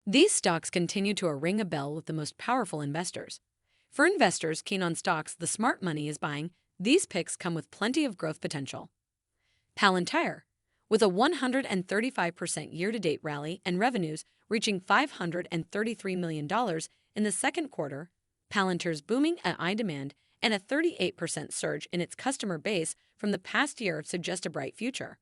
These stocks continue to ring a bell with the most powerful investors. For investors keen on stocks the smart money is buying, these picks come with plenty of growth potential. Palantir, with a 135% year-to-date rally and revenues reaching $533 million in the second quarter, Palantir's booming AI demand and a 38% surge in its customer base from the past year suggest a bright future.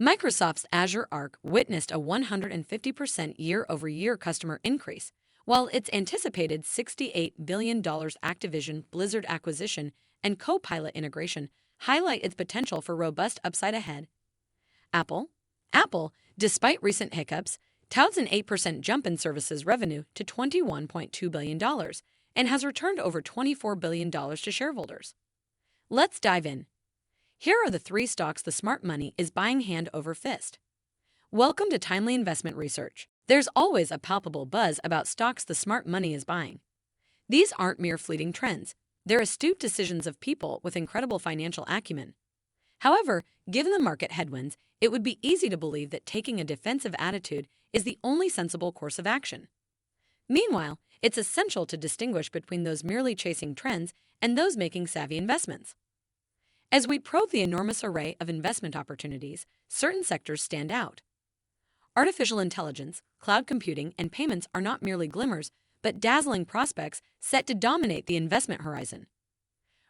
Microsoft's Azure Arc witnessed a 150% year-over-year customer increase, while its anticipated $68 billion Activision Blizzard acquisition and Copilot integration highlight its potential for robust upside ahead. Apple, despite recent hiccups, touts an 8% jump in services revenue to $21.2 billion and has returned over $24 billion to shareholders. Let's dive in. Here are the 3 stocks the smart money is buying hand over fist. Welcome to Timely Investment Research. There's always a palpable buzz about stocks the smart money is buying. These aren't mere fleeting trends. They're astute decisions of people with incredible financial acumen. However, given the market headwinds, it would be easy to believe that taking a defensive attitude is the only sensible course of action. Meanwhile, it's essential to distinguish between those merely chasing trends and those making savvy investments. As we probe the enormous array of investment opportunities, certain sectors stand out. Artificial intelligence, cloud computing, and payments are not merely glimmers, but dazzling prospects set to dominate the investment horizon.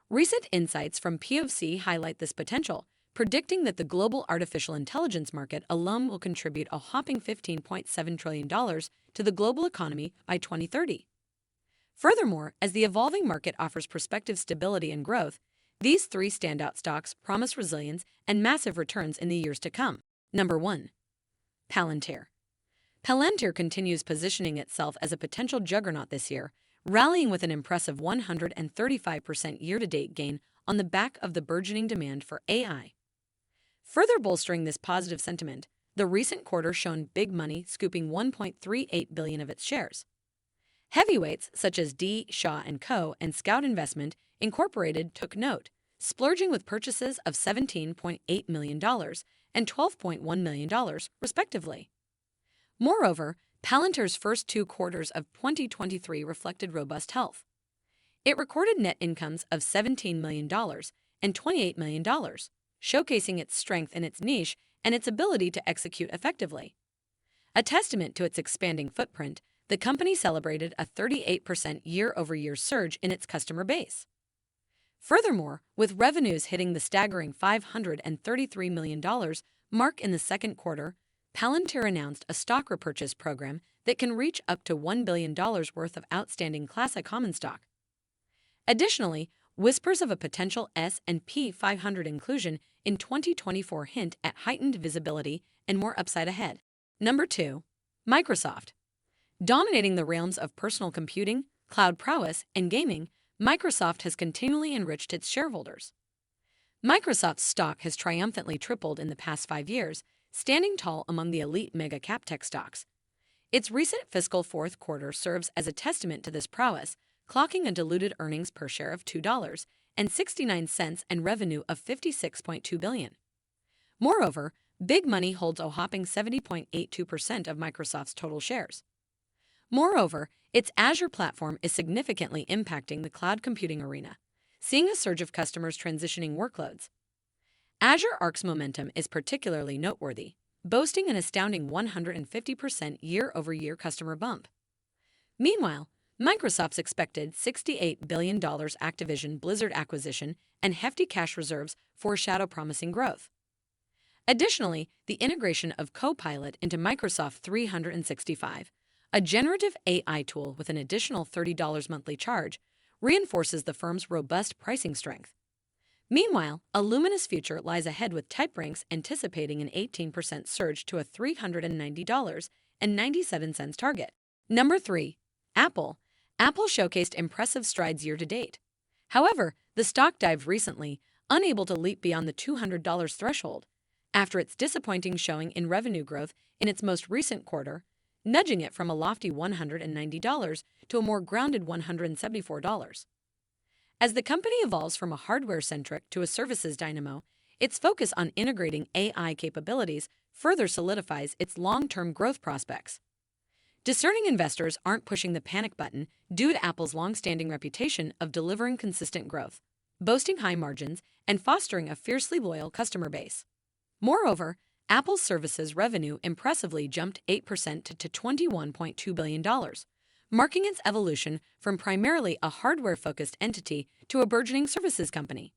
Recent insights from PwC highlight this potential, predicting that the global artificial intelligence market alone will contribute a whopping $15.7 trillion to the global economy by 2030. Furthermore, as the evolving market offers prospective stability and growth, these 3 standout stocks promise resilience and massive returns in the years to come. Number 1. Palantir. Palantir continues positioning itself as a potential juggernaut this year, rallying with an impressive 135% year-to-date gain on the back of the burgeoning demand for AI. Further bolstering this positive sentiment, the recent quarter shown big money scooping $1.38 billion of its shares. Heavyweights such as D. Shaw & Co. and Scout Investment Incorporated took note, splurging with purchases of $17.8 million and $12.1 million, respectively. Moreover, Palantir's first 2 quarters of 2023 reflected robust health. It recorded net incomes of $17 million and $28 million, showcasing its strength in its niche and its ability to execute effectively. A testament to its expanding footprint, the company celebrated a 38% year-over-year surge in its customer base. Furthermore, with revenues hitting the staggering $533 million mark in the second quarter, Palantir announced a stock repurchase program that can reach up to $1 billion worth of outstanding Class A common stock. Additionally, whispers of a potential S&P 500 inclusion in 2024 hint at heightened visibility and more upside ahead. Number 2. Microsoft. Dominating the realms of personal computing, cloud prowess, and gaming, Microsoft has continually enriched its shareholders. Microsoft's stock has triumphantly tripled in the past 5 years, standing tall among the elite mega-cap tech stocks. Its recent fiscal fourth quarter serves as a testament to this prowess, clocking a diluted earnings per share of $2.69 and revenue of $56.2 billion. Moreover, big money holds a whopping 70.82% of Microsoft's total shares. Moreover, its Azure platform is significantly impacting the cloud computing arena, seeing a surge of customers transitioning workloads. Azure Arc's momentum is particularly noteworthy, boasting an astounding 150% year-over-year customer bump. Meanwhile, Microsoft's expected $68 billion Activision Blizzard acquisition and hefty cash reserves foreshadow promising growth. Additionally, the integration of Copilot into Microsoft 365, a generative AI tool with an additional $30 monthly charge, reinforces the firm's robust pricing strength. Meanwhile, a luminous future lies ahead with TypeRanks anticipating an 18% surge to a $390.97 target. Number 3. Apple. Apple showcased impressive strides year-to-date. However, the stock dived recently, unable to leap beyond the $200 threshold, after its disappointing showing in revenue growth in its most recent quarter, nudging it from a lofty $190 to a more grounded $174. As the company evolves from a hardware-centric to a services dynamo, its focus on integrating AI capabilities further solidifies its long-term growth prospects. Discerning investors aren't pushing the panic button due to Apple's long-standing reputation of delivering consistent growth, boasting high margins, and fostering a fiercely loyal customer base. Moreover, Apple's services revenue impressively jumped 8% to $21.2 billion, marking its evolution from primarily a hardware-focused entity to a burgeoning services company.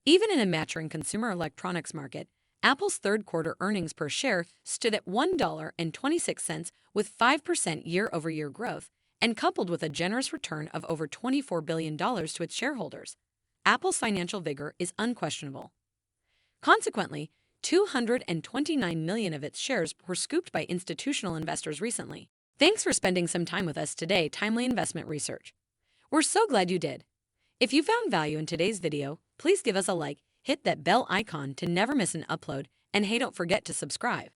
Even in a maturing consumer electronics market, Apple's third-quarter earnings per share stood at $1.26 with 5% year-over-year growth, and coupled with a generous return of over $24 billion to its shareholders, Apple's financial vigor is unquestionable. Consequently, 229 million of its shares were scooped by institutional investors recently. Thanks for spending some time with us today, Timely Investment Research. We're so glad you did. If you found value in today's video, please give us a like, hit that bell icon to never miss an upload, and hey, don't forget to subscribe.